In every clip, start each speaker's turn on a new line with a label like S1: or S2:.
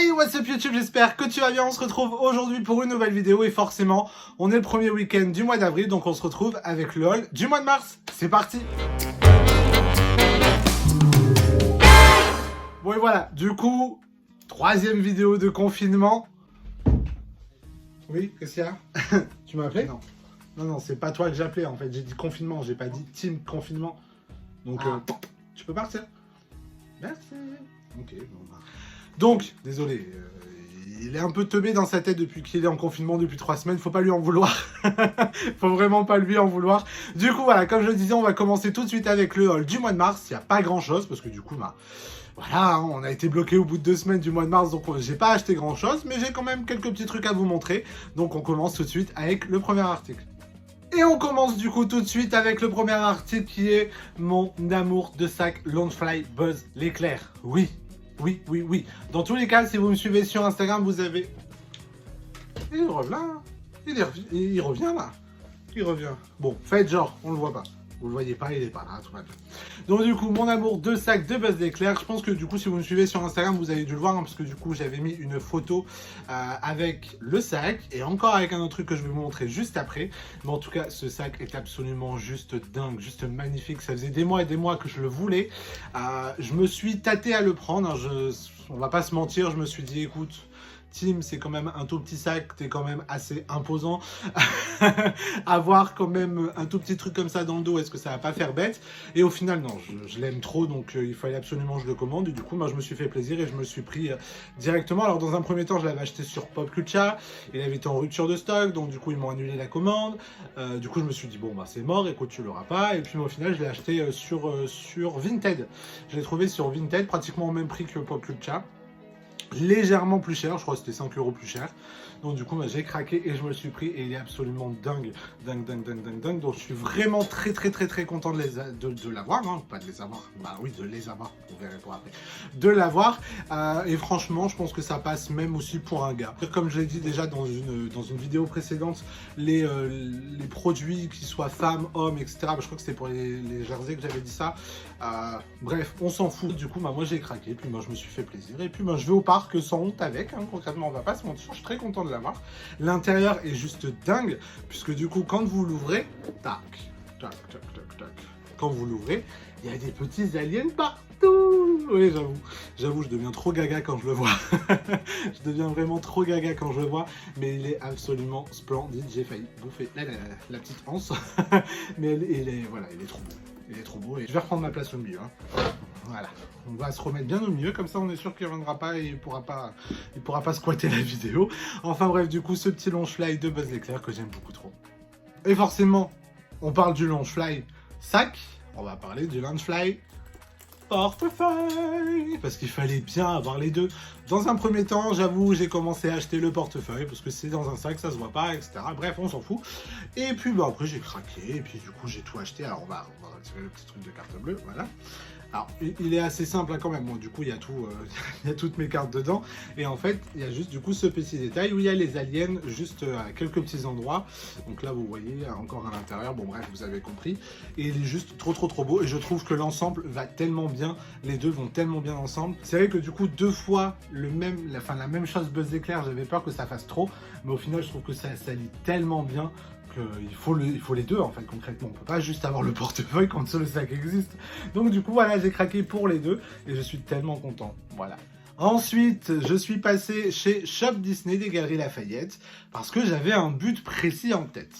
S1: Hey, what's up YouTube, j'espère que tu vas bien. On se retrouve aujourd'hui pour une nouvelle vidéo et forcément, on est le premier week-end du mois d'avril, donc on se retrouve avec le haul du mois de mars. C'est parti. Bon et voilà, du coup, troisième vidéo de confinement. Oui, qu'est-ce qu'il y a? Tu m'as appelé? Non, non, c'est pas toi que j'ai appelé en fait, j'ai dit confinement, j'ai pas dit team confinement. Donc, tu peux partir. Merci. Ok, bon bah. Donc, désolé, il est un peu teubé dans sa tête depuis qu'il est en confinement depuis 3 semaines, faut pas lui en vouloir. Faut vraiment pas lui en vouloir. Du coup, voilà, comme je le disais, on va commencer tout de suite avec le haul du mois de mars. Il n'y a pas grand chose, parce que du coup, bah, voilà, hein, on a été bloqué au bout de 2 semaines du mois de mars, donc j'ai pas acheté grand chose, mais j'ai quand même quelques petits trucs à vous montrer. Donc on commence tout de suite avec le premier article. Et on commence du coup tout de suite avec le premier article qui est mon amour de sac Loungefly Buzz l'éclair. Oui. Oui, oui, oui. Dans tous les cas, si vous me suivez sur Instagram, vous avez... Il revient là. Il revient là. Il revient. Bon, faites genre, on le voit pas. Vous le voyez pas, il est pas là, tout va bien. Donc du coup, mon amour de sac de Buzz l'éclair. Je pense que du coup, si vous me suivez sur Instagram, vous avez dû le voir, hein, parce que du coup, j'avais mis une photo avec le sac et encore avec un autre truc que je vais vous montrer juste après. Mais en tout cas, ce sac est absolument juste dingue, juste magnifique. Ça faisait des mois et des mois que je le voulais. Je me suis tâté à le prendre. Hein, on va pas se mentir, je me suis dit, écoute... Tim, c'est quand même un tout petit sac, t'es quand même assez imposant. Avoir quand même un tout petit truc comme ça dans le dos, est-ce que ça va pas faire bête? Et au final, non, je l'aime trop, donc il fallait absolument que je le commande. Et du coup, moi, je me suis fait plaisir et je me suis pris directement. Alors, dans un premier temps, je l'avais acheté sur Pop Culture. Il avait été en rupture de stock, donc du coup, ils m'ont annulé la commande. Du coup, je me suis dit, bon, bah, c'est mort, écoute, tu l'auras pas. Et puis, au final, je l'ai acheté sur Vinted. Je l'ai trouvé sur Vinted, pratiquement au même prix que Pop Culture. Légèrement plus cher, je crois que c'était 5 € plus cher. Donc du coup, bah, j'ai craqué et je me le suis pris et il est absolument dingue. Dingue. Donc je suis vraiment très content de l'avoir. Hein. Pas de les avoir, bah oui, de les avoir, vous verrez pour après. De l'avoir. Et franchement, je pense que ça passe même aussi pour un gars. Comme je l'ai dit déjà dans une vidéo précédente, les produits, qu'ils soient femmes, hommes, etc. Bah, je crois que c'était pour les jerseys que j'avais dit ça. Bref, on s'en fout. Du coup, bah, moi j'ai craqué, puis moi je me suis fait plaisir. Et puis bah, je vais au parc sans honte avec, hein. Concrètement, on va pas se mentir, je suis très content de l'avoir. L'intérieur est juste dingue, puisque du coup, quand vous l'ouvrez, tac. Quand vous l'ouvrez, il y a des petits aliens partout. Oui, j'avoue, je deviens trop gaga quand je le vois. Je deviens vraiment trop gaga quand je le vois, mais il est absolument splendide. J'ai failli bouffer la petite anse, mais il est trop beau. Il est trop beau et je vais reprendre ma place au milieu. Hein. Voilà, on va se remettre bien au milieu, comme ça on est sûr qu'il ne reviendra pas et il pourra pas squatter la vidéo. Enfin bref, du coup, ce petit Loungefly de Buzz l'éclair que j'aime beaucoup trop. Et forcément, on parle du Loungefly sac, on va parler du Loungefly portefeuille, parce qu'il fallait bien avoir les deux. Dans un premier temps, j'avoue, j'ai commencé à acheter le portefeuille, parce que c'est dans un sac, ça se voit pas, etc. Bref, on s'en fout. Et puis, bah, après, j'ai craqué, et puis du coup, j'ai tout acheté. Alors, on va retirer le petit truc de carte bleue, voilà. Alors, il est assez simple hein, quand même. Bon, du coup, il y a tout, il y a toutes mes cartes dedans. Et en fait, il y a juste du coup ce petit détail où il y a les aliens juste à quelques petits endroits. Donc là, vous voyez encore à l'intérieur. Bon, bref, vous avez compris. Et il est juste trop beau. Et je trouve que l'ensemble va tellement bien. Les deux vont tellement bien ensemble. C'est vrai que du coup, 2 fois la même chose Buzz l'éclair. J'avais peur que ça fasse trop. Mais au final, je trouve que ça s'allie tellement bien. Il faut les deux en fait concrètement, on peut pas juste avoir le portefeuille quand seul le sac existe. Donc du coup voilà, j'ai craqué pour les deux et je suis tellement content, voilà. Ensuite, je suis passé chez Shop Disney des Galeries Lafayette parce que j'avais un but précis en tête.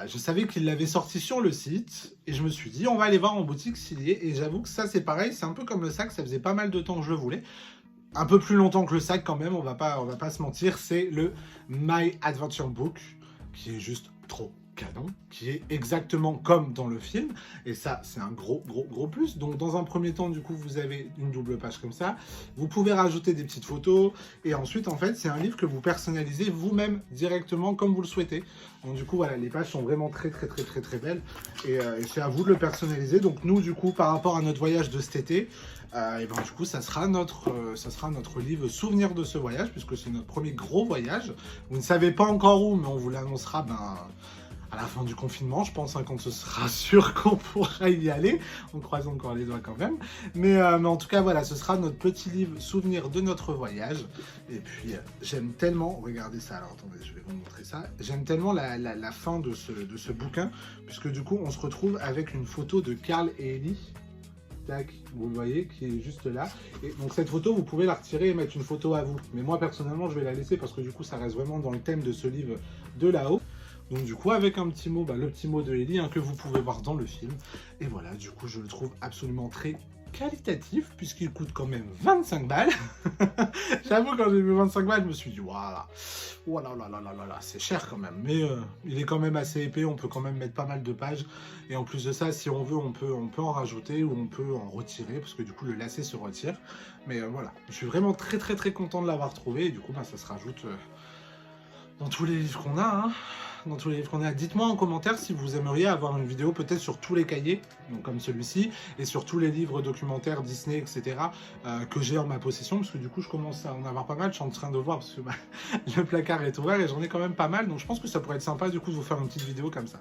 S1: Je savais qu'il l'avait sorti sur le site et je me suis dit on va aller voir en boutique s'il y est, et j'avoue que ça c'est pareil, c'est un peu comme le sac, ça faisait pas mal de temps que je le voulais. Un peu plus longtemps que le sac quand même, on va pas se mentir, c'est le My Adventure Book qui est juste trop canon, qui est exactement comme dans le film, et ça c'est un gros plus. Donc dans un premier temps du coup vous avez une double page comme ça, vous pouvez rajouter des petites photos et ensuite en fait c'est un livre que vous personnalisez vous-même directement comme vous le souhaitez. Donc du coup voilà, les pages sont vraiment très belles et c'est à vous de le personnaliser. Donc nous du coup par rapport à notre voyage de cet été, et ben du coup ça sera notre livre souvenir de ce voyage, puisque c'est notre premier gros voyage. Vous ne savez pas encore où, mais on vous l'annoncera à la fin du confinement, je pense, hein, quand ce sera sûr qu'on pourra y aller. On croise encore les doigts quand même. Mais en tout cas, voilà, ce sera notre petit livre souvenir de notre voyage. Et puis, j'aime tellement, regardez ça, alors attendez, je vais vous montrer ça. J'aime tellement la fin de ce bouquin, puisque du coup, on se retrouve avec une photo de Carl et Ellie. Tac, vous le voyez, qui est juste là. Et donc cette photo, vous pouvez la retirer et mettre une photo à vous. Mais moi, personnellement, je vais la laisser parce que du coup, ça reste vraiment dans le thème de ce livre de là-haut. Donc du coup, avec un petit mot, le petit mot de Ellie, hein, que vous pouvez voir dans le film. Et voilà, du coup, je le trouve absolument très qualitatif, puisqu'il coûte quand même 25 balles. J'avoue, quand j'ai vu 25 balles, je me suis dit, voilà, voilà, là, c'est cher quand même. Mais il est quand même assez épais, on peut quand même mettre pas mal de pages. Et en plus de ça, si on veut, on peut en rajouter ou on peut en retirer, parce que du coup, le lacet se retire. Mais voilà, je suis vraiment très content de l'avoir trouvé. Et du coup, ça se rajoute dans tous les livres qu'on a, hein. Dans tous les livres qu'on a. Dites-moi en commentaire si vous aimeriez avoir une vidéo peut-être sur tous les cahiers, donc comme celui-ci, et sur tous les livres documentaires Disney, etc. Que j'ai en ma possession, parce que du coup je commence à en avoir pas mal, je suis en train de voir, parce que le placard est ouvert et j'en ai quand même pas mal, donc je pense que ça pourrait être sympa du coup de vous faire une petite vidéo comme ça.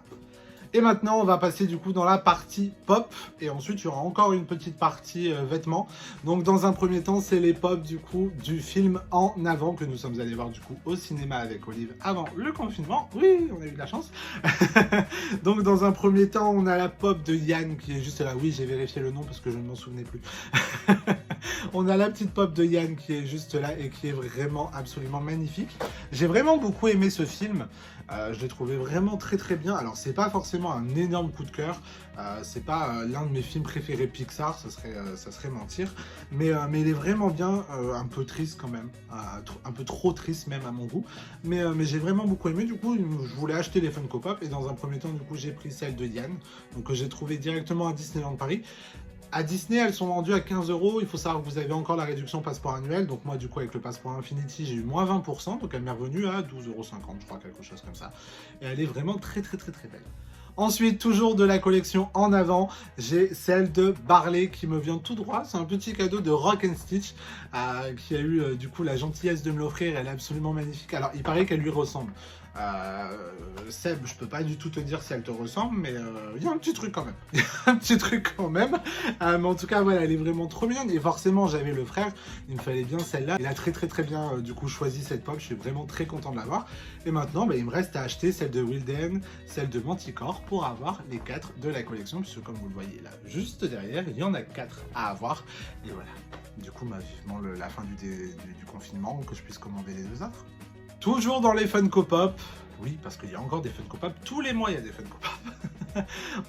S1: Et maintenant, on va passer du coup dans la partie pop. Et ensuite, il y aura encore une petite partie vêtements. Donc, dans un premier temps, c'est les pop du coup du film En Avant que nous sommes allés voir du coup au cinéma avec Olive avant le confinement. Oui, on a eu de la chance. Donc, dans un premier temps, on a la pop de Yann qui est juste là. Oui, j'ai vérifié le nom parce que je ne m'en souvenais plus. On a la petite pop de Yann qui est juste là et qui est vraiment absolument magnifique. J'ai vraiment beaucoup aimé ce film. Je l'ai trouvé vraiment très bien. Alors c'est pas forcément un énorme coup de cœur, c'est pas l'un de mes films préférés Pixar, ça serait mentir, mais il est vraiment bien, un peu triste quand même, un peu trop triste même à mon goût, mais j'ai vraiment beaucoup aimé. Du coup je voulais acheter les Funko Pop et dans un premier temps du coup j'ai pris celle de Yann, donc que j'ai trouvé directement à Disneyland Paris. À Disney, elles sont vendues à 15 €. Il faut savoir que vous avez encore la réduction passeport annuel. Donc moi, du coup, avec le passeport Infinity, j'ai eu moins 20%. Donc elle m'est revenue à 12,50 €, je crois, quelque chose comme ça. Et elle est vraiment très belle. Ensuite, toujours de la collection En Avant, j'ai celle de Barley qui me vient tout droit. C'est un petit cadeau de Rock and Stitch qui a eu du coup la gentillesse de me l'offrir. Elle est absolument magnifique. Alors, il paraît qu'elle lui ressemble. Seb, je peux pas du tout te dire si elle te ressemble, mais il y a un petit truc quand même. Il y a un petit truc quand même. Mais en tout cas, voilà, elle est vraiment trop mignonne. Et forcément, j'avais le frère, il me fallait bien celle-là. Il a très bien du coup choisi cette pop. Je suis vraiment très content de l'avoir. Et maintenant, il me reste à acheter celle de Wilden, celle de Manticore pour avoir les 4 de la collection. Puisque comme vous le voyez là, juste derrière, il y en a 4 à avoir. Et voilà. Du coup, vivement la fin du confinement, que je puisse commander les 2 autres. Toujours dans les Funko Pop, oui, parce qu'il y a encore des Funko Pop, tous les mois il y a des Funko Pop.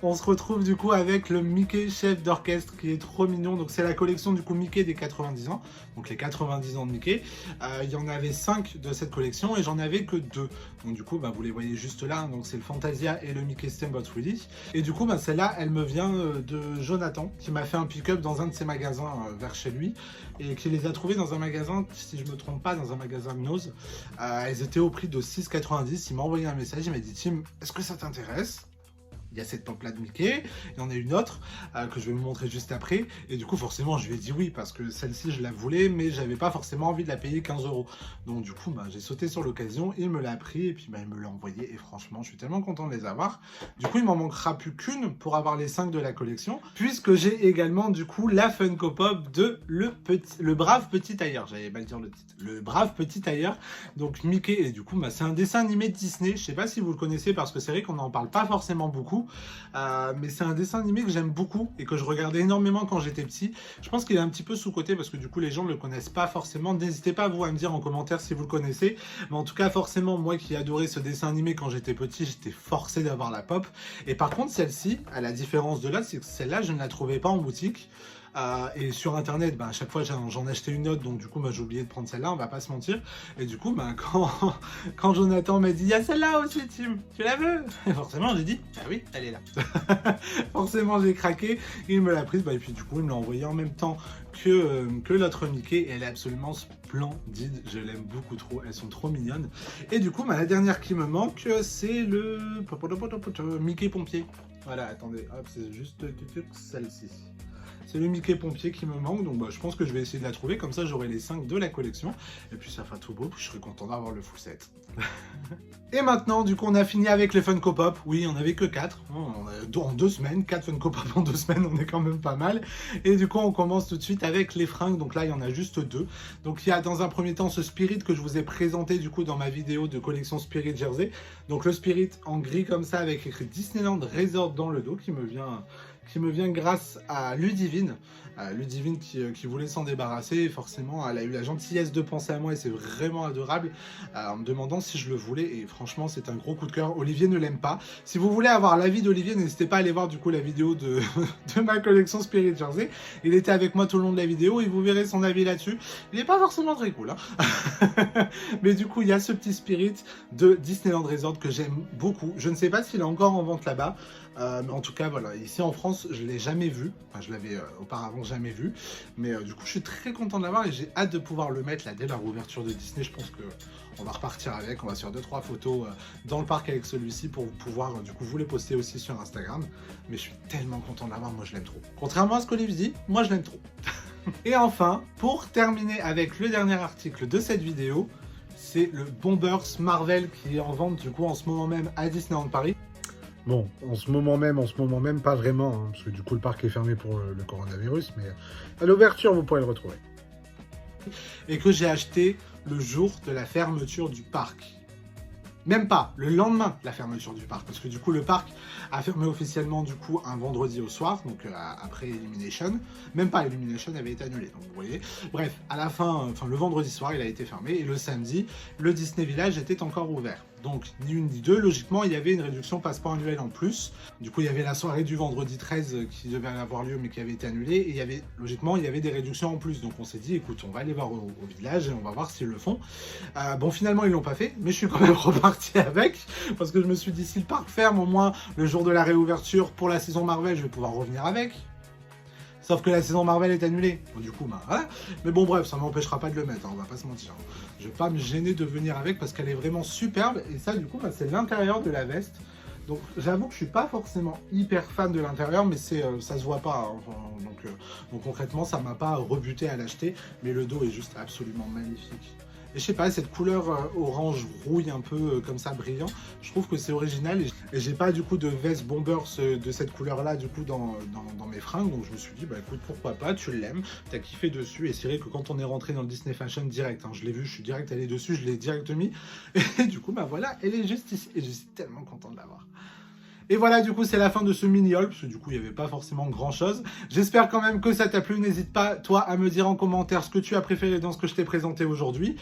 S1: On se retrouve du coup avec le Mickey chef d'orchestre qui est trop mignon. Donc c'est la collection du coup Mickey des 90 ans, donc les 90 ans de Mickey. Il y en avait 5 de cette collection et j'en avais que 2. Donc du coup vous les voyez juste là, donc c'est le Fantasia et le Mickey Steamboat Willie. Et du coup celle-là elle me vient de Jonathan qui m'a fait un pick-up dans un de ses magasins vers chez lui et qui les a trouvés dans un magasin, si je me trompe pas, dans un magasin Gnose. Elles étaient au prix de 6,90 €. Il m'a envoyé un message, il m'a dit Tim, est-ce que ça t'intéresse ? Il y a cette pop là de Mickey, il y en a une autre que je vais vous montrer juste après. Et du coup, forcément, je lui ai dit oui parce que celle-ci, je la voulais, mais j'avais pas forcément envie de la payer 15 €. Donc, du coup, j'ai sauté sur l'occasion, il me l'a pris et puis il me l'a envoyé. Et franchement, je suis tellement content de les avoir. Du coup, il m'en manquera plus qu'une pour avoir les 5 de la collection, puisque j'ai également, du coup, la Funko Pop de le brave petit tailleur. J'allais mal dire le titre. Le brave petit tailleur. Donc, Mickey, et du coup, c'est un dessin animé de Disney. Je sais pas si vous le connaissez parce que c'est vrai qu'on n'en parle pas forcément beaucoup. Mais c'est un dessin animé que j'aime beaucoup et que je regardais énormément quand j'étais petit. Je pense qu'il est un petit peu sous-coté parce que du coup les gens ne le connaissent pas forcément. N'hésitez pas vous à me dire en commentaire si vous le connaissez. Mais en tout cas forcément moi qui adorais ce dessin animé quand j'étais petit, j'étais forcé d'avoir la pop. Et par contre celle-ci, à la différence de là, c'est que celle-là je ne la trouvais pas en boutique. Et sur internet, à chaque fois j'en achetais une autre, donc du coup j'ai oublié de prendre celle-là, on va pas se mentir. Et du coup quand Jonathan m'a dit il y a celle-là aussi Tim, tu la veux? Et forcément j'ai dit ah oui, elle est là. Forcément j'ai craqué, il me l'a prise, et puis du coup il me l'a envoyé en même temps que l'autre Mickey, et elle est absolument splendide, je l'aime beaucoup trop, elles sont trop mignonnes. Et du coup la dernière qui me manque c'est le Mickey pompier. Voilà, attendez, hop, c'est juste celle-ci. C'est le Mickey pompier qui me manque, donc je pense que je vais essayer de la trouver, comme ça j'aurai les 5 de la collection. Et puis ça fera tout beau, puis je serai content d'avoir le full set. Et maintenant, du coup, on a fini avec les Funko Pop. Oui, on n'avait que 4. En 2 semaines, 4 Funko Pop en 2 semaines, on est quand même pas mal. Et du coup, on commence tout de suite avec les fringues. Donc là, il y en a juste 2. Donc il y a dans un premier temps ce Spirit que je vous ai présenté du coup dans ma vidéo de collection Spirit Jersey. Donc le Spirit en gris comme ça avec écrit Disneyland Resort dans le dos qui me vient grâce à Ludivine. Ludivine qui voulait s'en débarrasser, et forcément elle a eu la gentillesse de penser à moi et c'est vraiment adorable en me demandant si je le voulais, et franchement c'est un gros coup de cœur. Olivier ne l'aime pas. Si vous voulez avoir l'avis d'Olivier, n'hésitez pas à aller voir du coup la vidéo de ma collection Spirit Jersey. Il était avec moi tout le long de la vidéo et vous verrez son avis là-dessus. Il n'est pas forcément très cool, hein. Mais du coup il y a ce petit Spirit de Disneyland Resort que j'aime beaucoup. Je ne sais pas s'il est encore en vente là-bas. Mais en tout cas voilà, ici en France je l'ai jamais vu, enfin je l'avais auparavant jamais vu, mais du coup je suis très content de l'avoir et j'ai hâte de pouvoir le mettre là dès la réouverture de Disney. Je pense que on va repartir avec, on va se faire 2-3 photos dans le parc avec celui-ci pour pouvoir du coup vous les poster aussi sur Instagram. Mais je suis tellement content de l'avoir, moi je l'aime trop. Contrairement à ce qu'Olivier dit, moi je l'aime trop. Et enfin, pour terminer avec le dernier article de cette vidéo, c'est le Bombers Marvel qui est en vente du coup en ce moment même à Disneyland Paris. Bon, en ce moment même, pas vraiment, hein, parce que du coup le parc est fermé pour le coronavirus, mais à l'ouverture vous pourrez le retrouver. Et que j'ai acheté le jour de la fermeture du parc. Même pas, le lendemain de la fermeture du parc, parce que du coup le parc a fermé officiellement du coup un vendredi au soir, donc après Illumination. Même pas, Illumination avait été annulé, donc vous voyez. Bref, à la fin, le vendredi soir il a été fermé, et le samedi, le Disney Village était encore ouvert. Donc ni une ni deux, logiquement il y avait une réduction passeport annuel en plus. Du coup il y avait la soirée du vendredi 13 qui devait avoir lieu mais qui avait été annulée, et logiquement il y avait des réductions en plus. Donc on s'est dit écoute, on va aller voir au village et on va voir s'ils le font. Bon finalement ils l'ont pas fait, mais je suis quand même reparti avec, parce que je me suis dit si le parc ferme, au moins le jour de la réouverture pour la saison Marvel je vais pouvoir revenir avec. Sauf que la saison Marvel est annulée. Bon, du coup, voilà. Mais bon, bref, ça ne m'empêchera pas de le mettre, hein, on va pas se mentir. Je vais pas me gêner de venir avec parce qu'elle est vraiment superbe. Et ça, du coup, c'est l'intérieur de la veste. Donc, j'avoue que je suis pas forcément hyper fan de l'intérieur, mais ça se voit pas. Hein. Donc, concrètement, ça m'a pas rebuté à l'acheter. Mais le dos est juste absolument magnifique. Et je sais pas, cette couleur orange rouille un peu comme ça brillant, je trouve que c'est original, et j'ai pas du coup de veste Bombers de cette couleur là du coup dans mes fringues, donc je me suis dit bah écoute pourquoi pas, tu l'aimes, t'as kiffé dessus, et c'est vrai que quand on est rentré dans le Disney Fashion direct, hein, je l'ai vu, je suis direct allé dessus, je l'ai direct mis, et du coup bah voilà, elle est juste ici, et je suis tellement content de l'avoir. Et voilà, du coup, c'est la fin de ce mini-haul, parce que du coup, il n'y avait pas forcément grand-chose. J'espère quand même que ça t'a plu. N'hésite pas, toi, à me dire en commentaire ce que tu as préféré dans ce que je t'ai présenté aujourd'hui.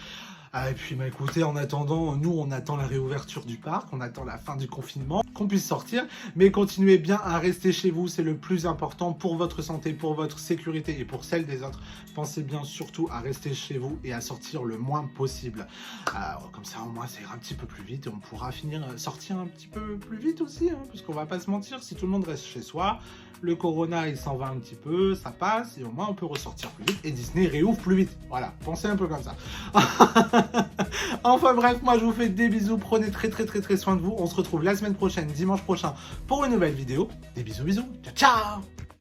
S1: Et puis, bah écoutez, en attendant, nous, on attend la réouverture du parc, on attend la fin du confinement, qu'on puisse sortir. Mais continuez bien à rester chez vous, c'est le plus important pour votre santé, pour votre sécurité et pour celle des autres. Pensez bien surtout à rester chez vous et à sortir le moins possible. Comme ça, au moins, ça ira un petit peu plus vite et on pourra sortir un petit peu plus vite aussi, hein, parce qu'on va pas se mentir, si tout le monde reste chez soi, le corona il s'en va un petit peu, ça passe, et au moins on peut ressortir plus vite, et Disney réouvre plus vite. Voilà, pensez un peu comme ça. Enfin bref, moi je vous fais des bisous, prenez très soin de vous. On se retrouve la semaine prochaine, dimanche prochain, pour une nouvelle vidéo. Des bisous, ciao ciao.